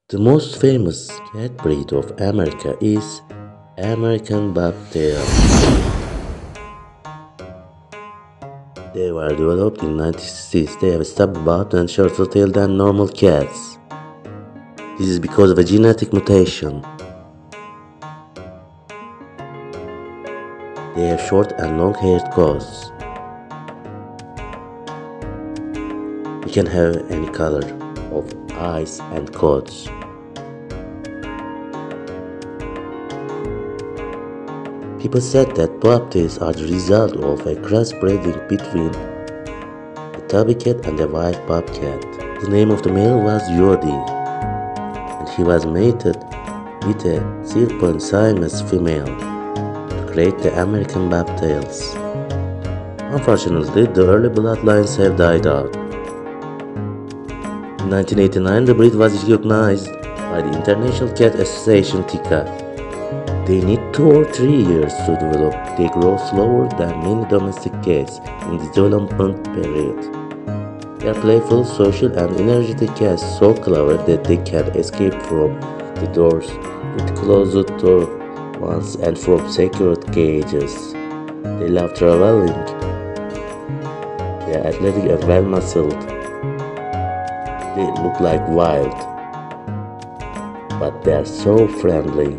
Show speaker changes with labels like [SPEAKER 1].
[SPEAKER 1] The most famous cat breed of America is American Bobtail. They were developed in 1960s. They have a stubby butt and shorter tail than normal cats. This is because of a genetic mutation. They have short and long-haired coats. You can have any color of eyes and coats. People said that bobtails are the result of a crossbreeding between a tobby cat and a white bobcat. The name of the male was Yodie, and he was mated with a silver siamese female to create the American Bobtails. Unfortunately, the early bloodlines have died out. In 1989, the breed was recognized by the International Cat Association TICA. They need 2 or 3 years to develop. They grow slower than many domestic cats in the development period. They are playful, social, and energetic cats, so clever that they can escape from the doors with closed door ones and from secured cages. They love traveling. They are athletic and well-muscled. They look like wild, but they are so friendly.